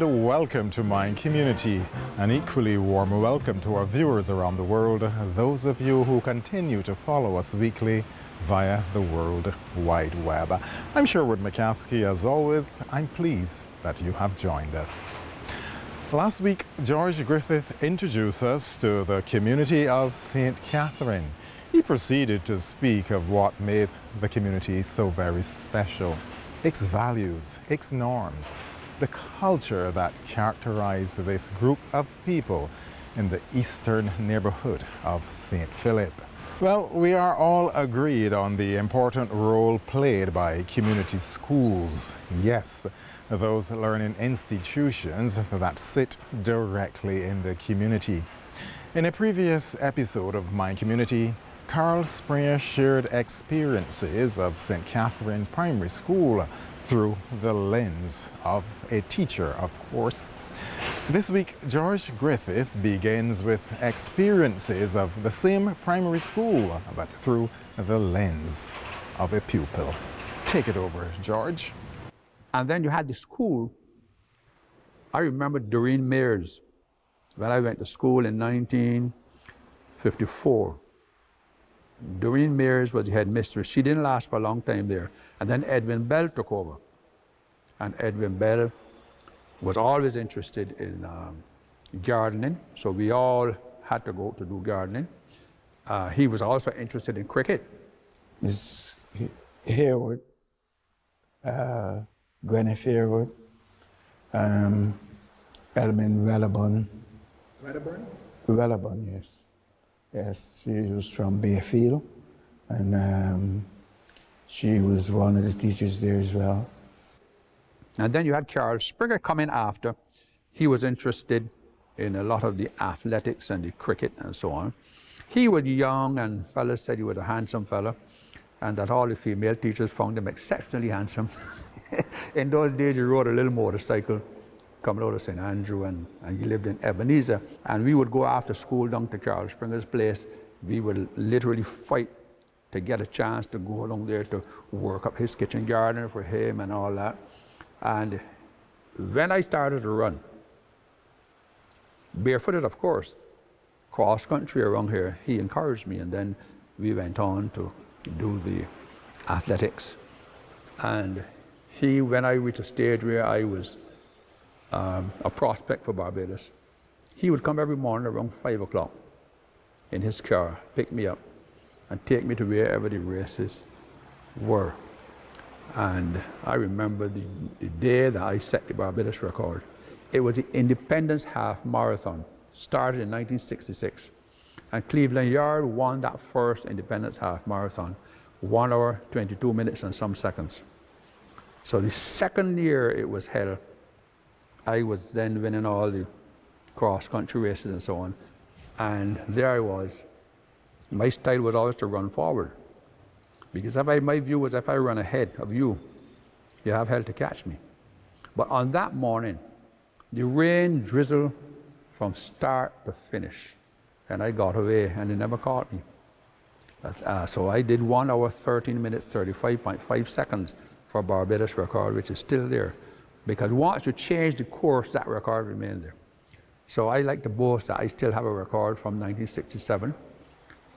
and welcome to Mind Community. An equally warm welcome to our viewers around the world, those of you who continue to follow us weekly via the World Wide Web. I'm Sherwood McCaskey. As always, I'm pleased that you have joined us. Last week, George Griffith introduced us to the community of St. Catherine. He proceeded to speak of what made the community so very special, its values, its norms, the culture that characterized this group of people in the eastern neighborhood of St. Philip. Well, we are all agreed on the important role played by community schools. Yes, those learning institutions that sit directly in the community. In a previous episode of Mind Community, Carl Springer shared experiences of St. Catherine Primary School through the lens of a teacher, of course. This week, George Griffith begins with experiences of the same primary school, but through the lens of a pupil. Take it over, George. And then you had the school. I remember Doreen Mears, when I went to school in 1954. Doreen Mears was the headmistress. She didn't last for a long time there. And then Edwin Bell took over. And Edwin Bell was always interested in gardening, so we all had to go to do gardening. He was also interested in cricket. Miss Harewood, Gwyneth Harewood, Elmin Welleburn. Welleburn? Welleburn, yes. Yes, she was from Bayfield, and she was one of the teachers there as well. And then you had Carl Springer come in after. He was interested in a lot of the athletics and the cricket and so on. He was young, and fellas said he was a handsome fella, and that all the female teachers found him exceptionally handsome. In those days, he rode a little motorcycle coming out of St. Andrew, and he lived in Ebenezer. And we would go after school down to Carl Springer's place. We would literally fight to get a chance to go along there to work up his kitchen garden for him and all that. And when I started to run, barefooted of course, cross country around here, he encouraged me, and then we went on to do the athletics. And when I reached a stage where I was a prospect for Barbados, he would come every morning around 5 o'clock in his car, pick me up, and take me to wherever the races were. And I remember the day that I set the Barbados record. It was the Independence Half Marathon, started in 1966. And Cleveland Yard won that first Independence Half Marathon, 1 hour, 22 minutes and some seconds. So the second year it was held, I was then winning all the cross-country races and so on. And there I was. My style was always to run forward. Because my view was if I run ahead of you, you have hell to catch me. But on that morning, the rain drizzled from start to finish. And I got away, and they never caught me. So I did 1 hour, 13 minutes, 35.5 seconds for Barbados record, which is still there. Because once you change the course, that record remains there. So I like to boast that I still have a record from 1967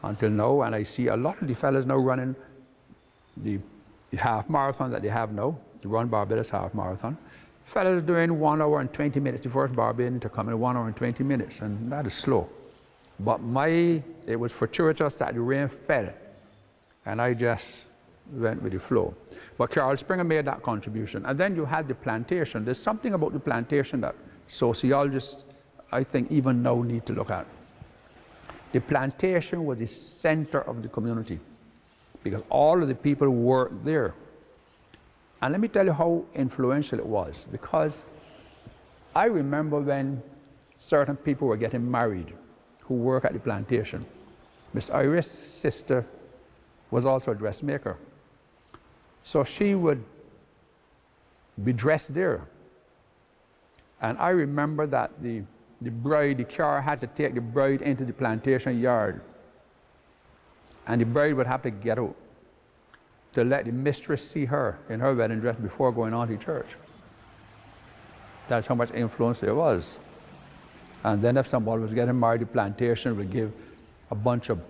until now, and I see a lot of the fellas now running the half marathon that they have now, the Run Barbados Half Marathon. Fellas doing 1 hour and 20 minutes, the first Barbadian to come in 1 hour and 20 minutes, and that is slow. But it was fortuitous that the rain fell, and I just went with the flow. But Carl Springer made that contribution. And then you had the plantation. There's something about the plantation that sociologists, I think, even now need to look at. The plantation was the center of the community, because all of the people worked there. And let me tell you how influential it was, because I remember when certain people were getting married who work at the plantation. Miss Iris' sister was also a dressmaker. So she would be dressed there. And I remember that the car had to take the bride into the plantation yard. And the bride would have to get out to let the mistress see her in her wedding dress before going on to church. That's how much influence there was. And then if somebody was getting married, the plantation would give a bunch of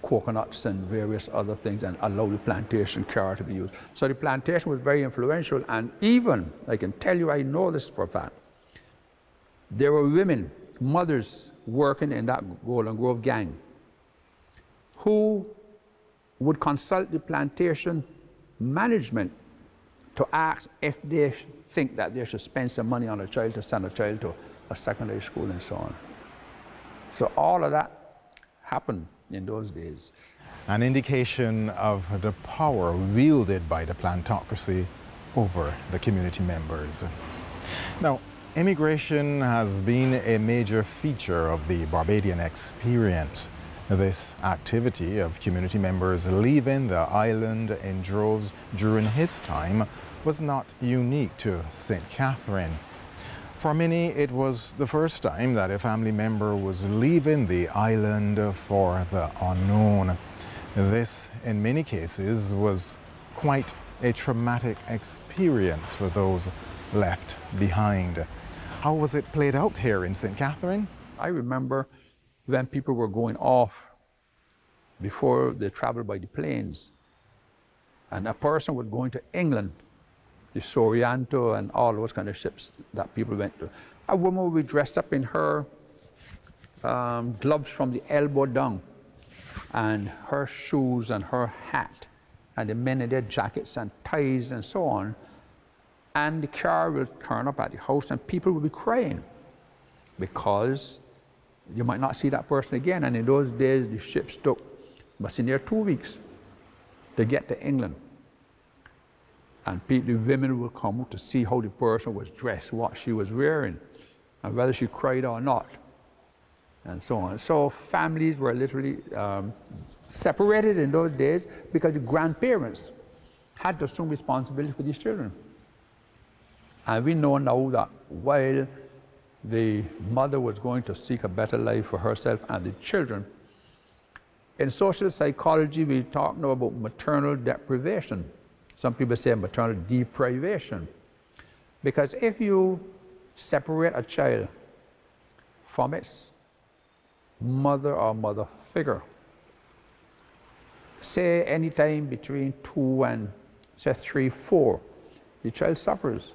coconuts and various other things and allow the plantation car to be used. So the plantation was very influential, and even, I can tell you, I know this for a fact, there were women, mothers working in that Golden Grove gang who would consult the plantation management to ask if they think that they should spend some money on a child to send a child to a secondary school and so on. So all of that happened in those days. An indication of the power wielded by the plantocracy over the community members. Now, immigration has been a major feature of the Barbadian experience. This activity of community members leaving the island in droves during his time was not unique to St. Catherine. For many, it was the first time that a family member was leaving the island for the unknown. This, in many cases, was quite a traumatic experience for those left behind. How was it played out here in St. Catherine? I remember when people were going off before they traveled by the planes, and a person was going to England, the Sorianto and all those kind of ships that people went to. A woman would be dressed up in her gloves from the elbow down, and her shoes and her hat, and the men in their jackets and ties and so on. And the car will turn up at the house and people will be crying because you might not see that person again. And in those days, the ships took, must be near 2 weeks to get to England. And the women will come to see how the person was dressed, what she was wearing, and whether she cried or not, and so on. So families were literally separated in those days because the grandparents had to assume responsibility for these children. And we know now that while the mother was going to seek a better life for herself and the children, in social psychology, we talk now about maternal deprivation. Some people say maternal deprivation. Because if you separate a child from its mother or mother figure, say any time between 2 and say 3, 4, the child suffers.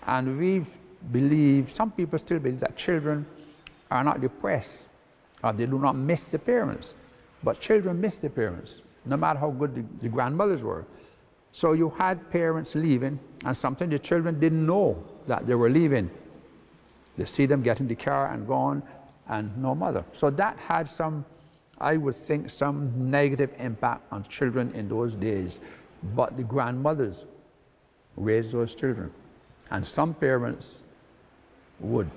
And we believe, some people still believe that children are not depressed, or they do not miss the parents. But children miss their parents, no matter how good the grandmothers were. So you had parents leaving, and sometimes the children didn't know that they were leaving. They see them get in the car and gone, and no mother. So that had some, I would think, some negative impact on children in those days. But the grandmothers raised those children. And some parents would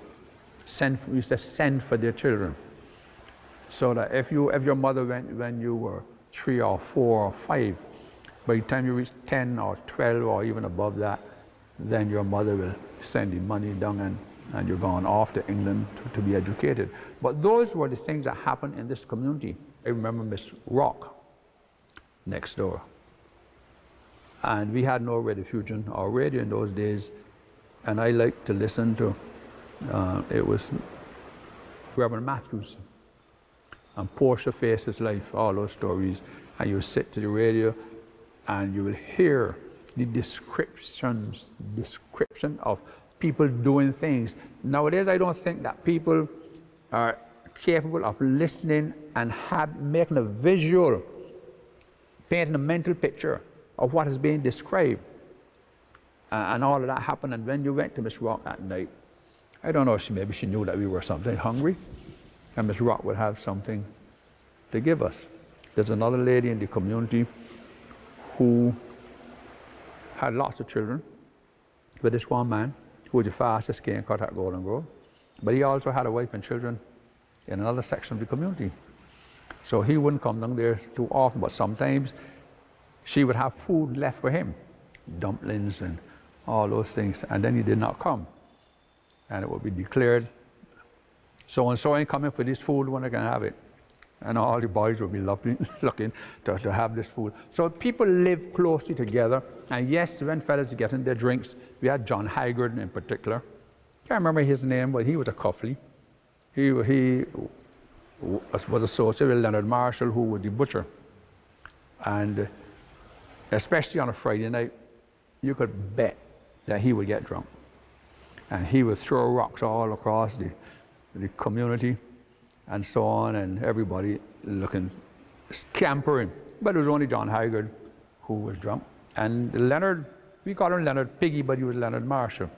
send for their children. So that if your mother went when you were 3 or 4 or 5, by the time you reach 10 or 12 or even above that, then your mother will send the money down and you're gone off to England to be educated. But those were the things that happened in this community. I remember Miss Rock next door. And we had no rediffusion or radio in those days. And I liked to listen to, it was Reverend Matthews and Portia Faces Life, all those stories. And you sit to the radio and you will hear the description of people doing things. Nowadays, I don't think that people are capable of listening and making a visual, painting a mental picture of what is being described. And all of that happened. And when you went to Miss Rock that night, I don't know, maybe she knew that we were something hungry, and Miss Rock would have something to give us. There's another lady in the community who had lots of children with this one man who was the fastest cane cutter at Golden Grove. But he also had a wife and children in another section of the community. So he wouldn't come down there too often, but sometimes she would have food left for him, dumplings and all those things, and then he did not come. And it would be declared, so-and-so ain't coming for this food when I can have it. and all the boys would be looking to have this food. So people live closely together, and yes, when fellas get in their drinks, we had John Haggard in particular. Can't remember his name, but he was a cuffley. He was associated with Leonard Marshall, who was the butcher. And especially on a Friday night, you could bet that he would get drunk. And he would throw rocks all across the community and so on, and everybody looking, scampering. But it was only John Haggard who was drunk. And Leonard, we call him Leonard Piggy, but he was Leonard Marshall.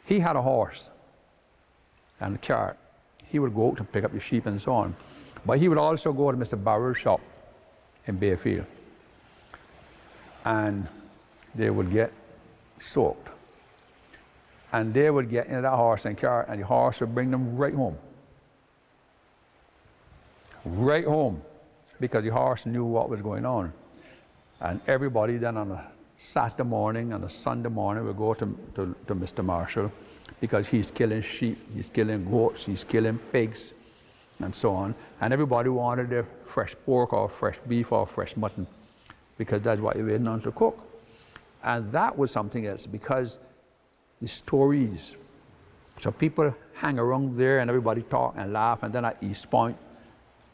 He had a horse and a cart. He would go out to pick up the sheep and so on. But he would also go to Mr. Barrow's shop in Bayfield. And they would get soaked. And they would get into that horse and cart, and the horse would bring them right home. Right home, because the horse knew what was going on. And everybody then on a Saturday morning and a Sunday morning would go to Mr. Marshall, because he's killing sheep, he's killing goats, he's killing pigs, and so on. And everybody wanted their fresh pork or fresh beef or fresh mutton, because that's what you're waiting on to cook. And that was something else, because the stories. So people hang around there and everybody talk and laugh, and then at East Point,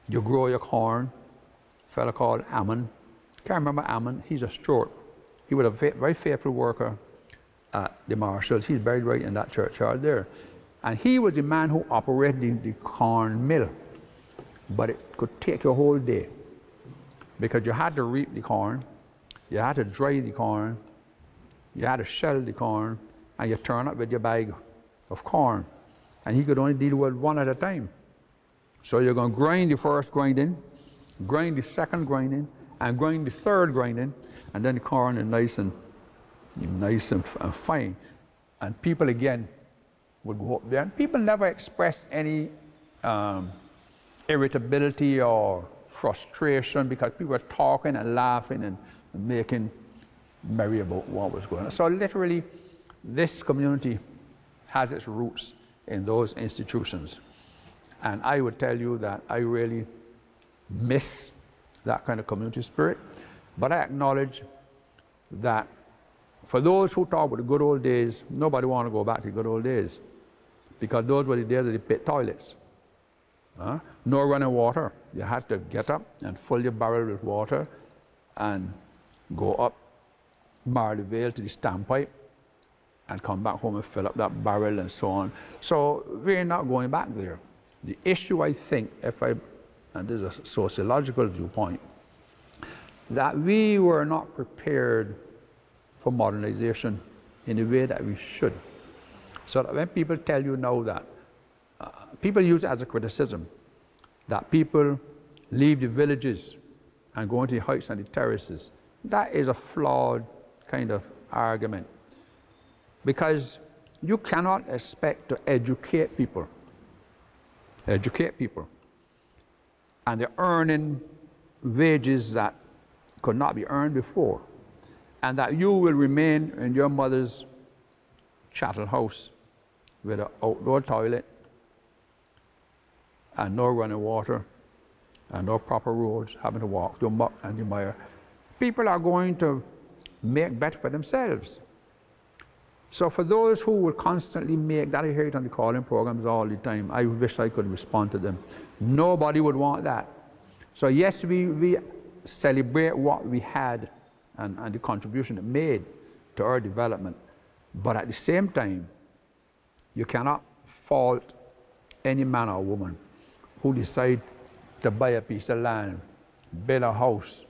you grow your corn. A fella called Ammon. Can't remember Ammon, he's a Stewart. He was a very faithful worker at the Marshalls. He's buried right in that churchyard there. And he was the man who operated the corn mill. But it could take a whole day, because you had to reap the corn, you had to dry the corn, you had to shell the corn, and you turn up with your bag of corn. And he could only deal with one at a time. So you're going to grind the first grinding, grind the second grinding, and grind the third grinding, and then the corn is nice and fine. And people again would go up there. And people never express any irritability or frustration, because people were talking and laughing and making merry about what was going on. So literally, this community has its roots in those institutions. And I would tell you that I really miss that kind of community spirit. But I acknowledge that for those who talk about the good old days, nobody wants to go back to the good old days, because those were the days of the pit toilets. No running water. You had to get up and fill your barrel with water and go up Marley Vale to the standpipe and come back home and fill up that barrel and so on. So we're not going back there. The issue, I think, and this is a sociological viewpoint, that we were not prepared for modernization in the way that we should. So that when people tell you now that, people use it as a criticism, that people leave the villages and go into the heights and the terraces. That is a flawed kind of argument, because you cannot expect to educate people, and they're earning wages that could not be earned before, and that you will remain in your mother's chattel house with an outdoor toilet and no running water and no proper roads, having to walk through muck and the mire. People are going to make better for themselves. So for those who will constantly make that, I hear it on the calling programs all the time, I wish I could respond to them. Nobody would want that. So yes, we celebrate what we had and the contribution it made to our development, but at the same time, you cannot fault any man or woman who decide to buy a piece of land, build a house,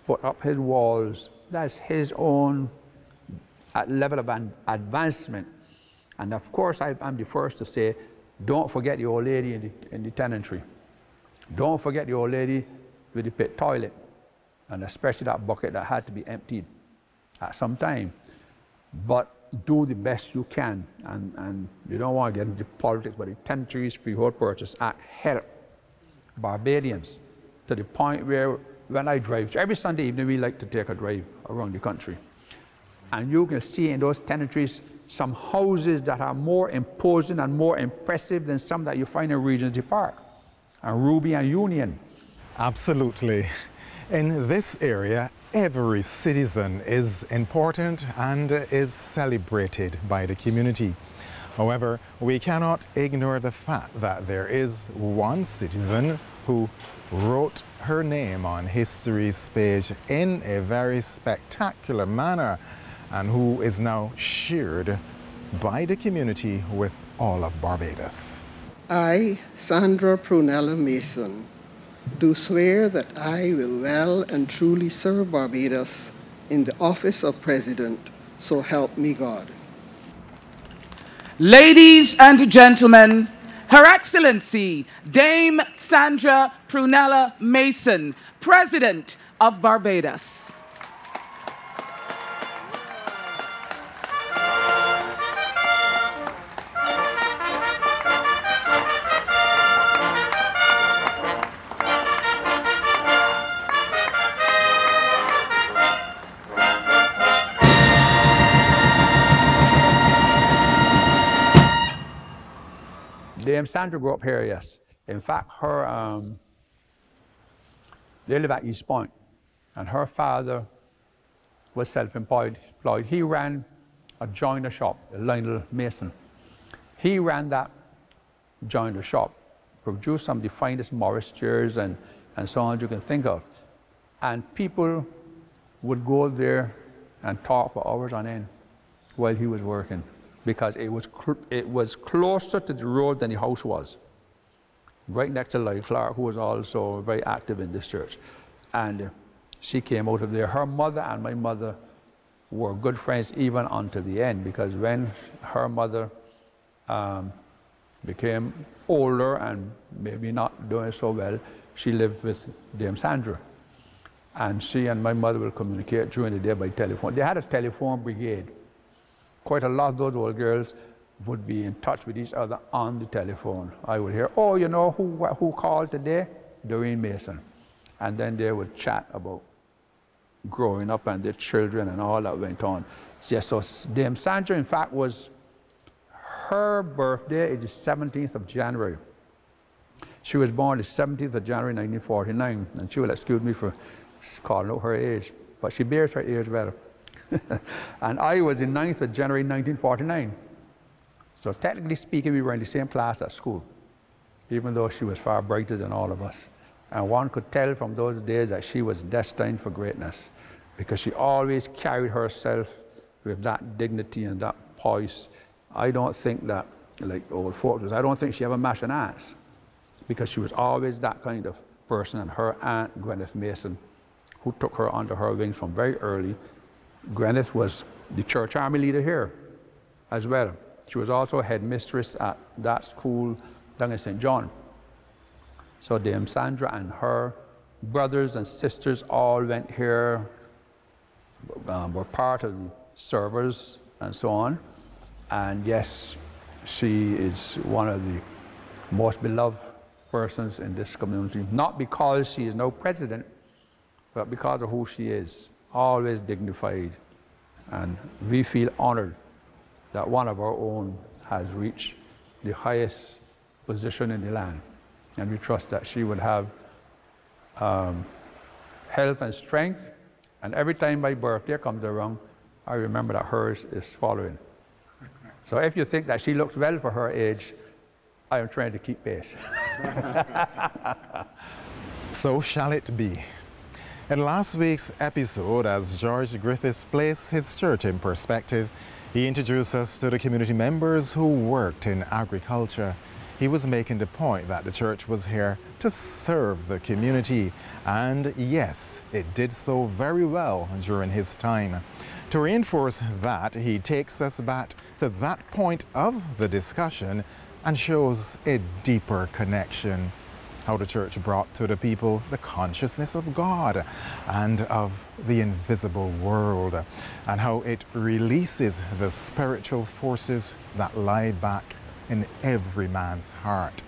put up his walls. That's his own level of advancement. And of course, I'm the first to say, don't forget the old lady in the tenantry. Don't forget the old lady with the pit toilet, and especially that bucket that had to be emptied at some time. But do the best you can, and you don't want to get into politics, but the Tenantries Freehold Purchase Act helped Barbadians to the point where when I drive, every Sunday evening we like to take a drive around the country. And you can see in those tenantries some houses that are more imposing and more impressive than some that you find in Regency Park. and Ruby and Union. Absolutely. In this area, every citizen is important and is celebrated by the community. However, we cannot ignore the fact that there is one citizen who wrote her name on history's page in a very spectacular manner and who is now shared by the community with all of Barbados. I, Sandra Prunella Mason, do swear that I will well and truly serve Barbados in the office of President, so help me God. Ladies and gentlemen, Her Excellency Dame Sandra Prunella Mason, President of Barbados. Dame Sandra grew up here, yes. In fact, her, they live at East Point, and her father was self-employed. He ran a joiner shop, Lionel Mason. He ran that joiner shop, produced some of the finest Morris chairs and so on you can think of. And people would go there and talk for hours on end while he was working, because it was closer to the road than the house was, right next to Lloyd Clark, who was also very active in this church. And she came out of there. Her mother and my mother were good friends even until the end, because when her mother became older and maybe not doing so well, she lived with Dame Sandra. And she and my mother will communicate during the day by telephone. They had a telephone brigade. Quite a lot of those old girls would be in touch with each other on the telephone. I would hear, oh, you know who called today? Doreen Mason. And then they would chat about growing up and their children and all that went on. Yes, so Dame Sandra, in fact, her birthday is the 17th of January. She was born the 17th of January 1949, and she will excuse me for calling out her age, but she bears her age well. And I was the 9th of January 1949. So technically speaking, we were in the same class at school, even though she was far brighter than all of us. And one could tell from those days that she was destined for greatness, because she always carried herself with that dignity and that poise. I don't think that, like old folks, I don't think she ever mashed an ass, because she was always that kind of person. And her aunt, Gwyneth Mason, who took her under her wings from very early. Gwyneth was the church army leader here as well. She was also a headmistress at that school down in St. John. So Dame Sandra and her brothers and sisters all went here, were part of the servers and so on. And yes, she is one of the most beloved persons in this community, not because she is no president, but because of who she is. Always dignified, and we feel honored that one of our own has reached the highest position in the land, and we trust that she would have health and strength, and every time my birthday comes around, I remember that hers is following. So if you think that she looks well for her age, I am trying to keep pace. So shall it be. In last week's episode, as George Griffiths placed his church in perspective, he introduced us to the community members who worked in agriculture. He was making the point that the church was here to serve the community, and yes, it did so very well during his time. To reinforce that, he takes us back to that point of the discussion and shows a deeper connection. How the church brought to the people the consciousness of God and of the invisible world, and how it releases the spiritual forces that lie back in every man's heart.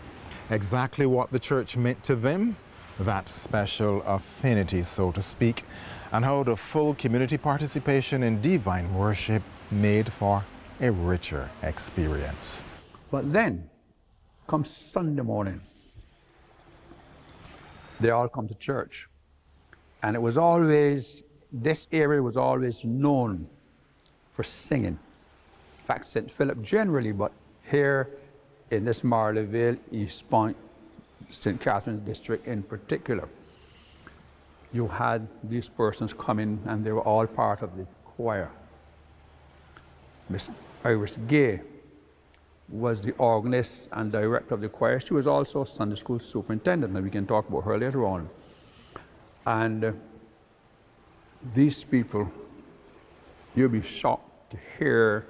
Exactly what the church meant to them, that special affinity, so to speak, and how the full community participation in divine worship made for a richer experience. But then comes Sunday morning. they all come to church. And it was always, this area was always known for singing. In fact, St. Philip generally, but here in this Marleyvale, East Point, St. Catherine's district in particular, you had these persons come in and they were all part of the choir. Miss Iris Gay was the organist and director of the choir. She was also Sunday school superintendent, and we can talk about her later on. And these people, you'll be shocked to hear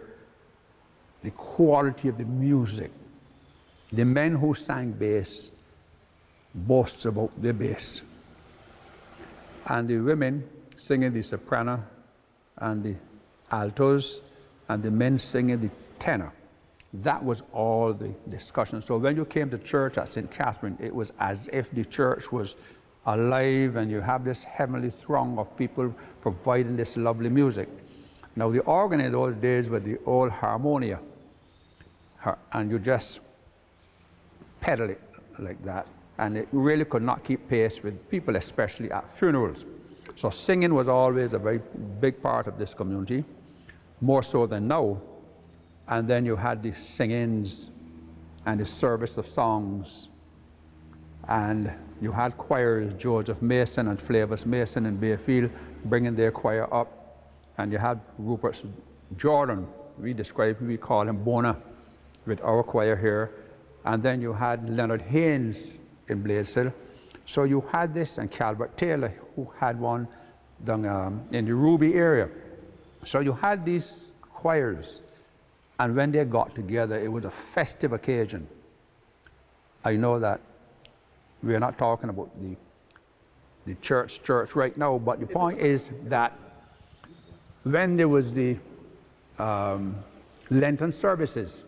the quality of the music. The men who sang bass boasts about their bass. And the women singing the soprano and the altos, and the men singing the tenor. That was all the discussion. So when you came to church at St. Catherine, it was as if the church was alive and you have this heavenly throng of people providing this lovely music. Now the organ in those days was the old harmonia, and you just pedal it like that, and it really could not keep pace with people, especially at funerals. So singing was always a very big part of this community, more so than now. And then you had the sing-ins and the service of songs, and you had choirs, Joseph Mason and Flavis Mason in Bayfield bringing their choir up, and you had Rupert Jordan, we call him Bona, with our choir here, and then you had Leonard Haynes in Bladeshill. So you had this, and Calvert Taylor, who had one down in the Ruby area. So you had these choirs, and when they got together, it was a festive occasion. I know that we're not talking about the church right now, but the point is that when there was the Lenten services,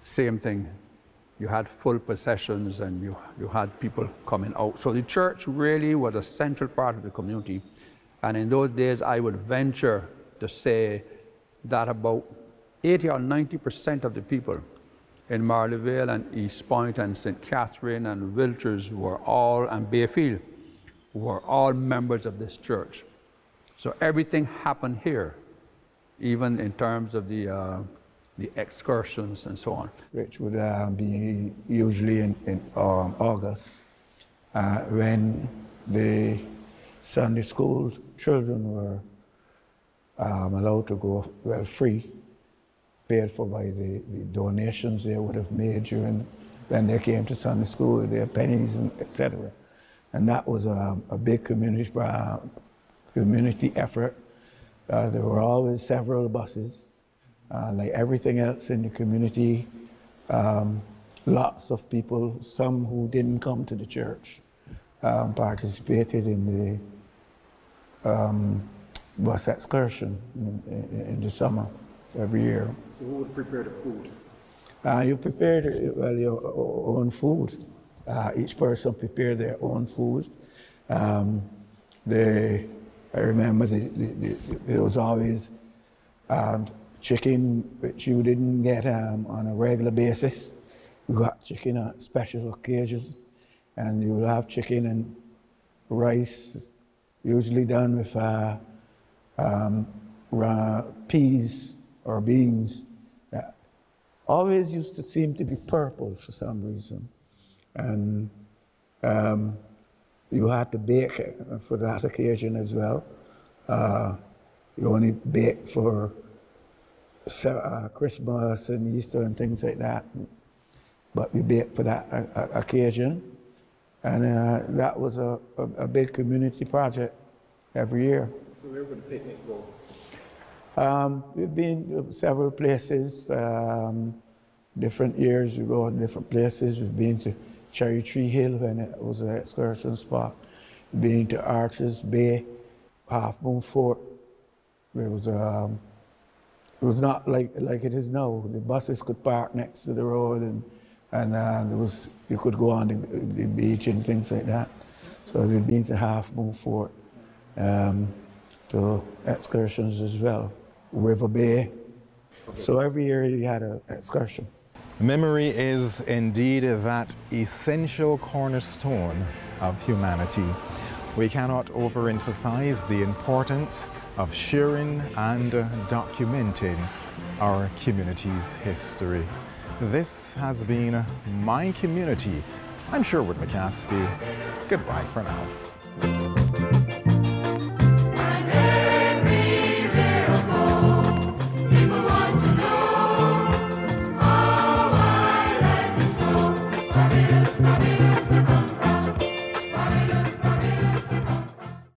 same thing. You had full processions and you had people coming out. So the church really was a central part of the community. And in those days, I would venture to say that about 80 or 90% of the people in Marleyvale and East Point and St. Catherine and Wiltshires were all, and Bayfield, were all members of this church. So everything happened here, even in terms of the excursions and so on. Which would be usually in August, when the Sunday school children were allowed to go, well, free, paid for by the donations they would have made during when they came to Sunday school, their pennies, and etc. And that was a big community effort. There were always several buses. Like everything else in the community, lots of people, some who didn't come to the church, participated in the bus excursion in the summer every year. So who would prepare the food? You prepared, well, your own food. Each person prepared their own food. I remember there was always chicken, which you didn't get on a regular basis. You got chicken on special occasions, and you will have chicken and rice, usually done with peas or beans. Always used to seem to be purple for some reason. And you had to bake for that occasion as well. You only bake for Christmas and Easter and things like that, but we baked for that occasion, and that was a big community project every year. So where would the picnic go? We've been to several places, different years we go to different places. We've been to Cherry Tree Hill when it was an excursion spot. We've been to Arches Bay, Half Moon Fort. It was not like it is now. The buses could park next to the road, and you could go on the beach and things like that. So we've been to Half Moon Fort, to excursions as well. River Bay. So every year you had an excursion. Memory is indeed that essential cornerstone of humanity. We cannot overemphasize the importance of sharing and documenting our community's history. This has been My Community. I'm Sherwood McCaskey. Goodbye for now.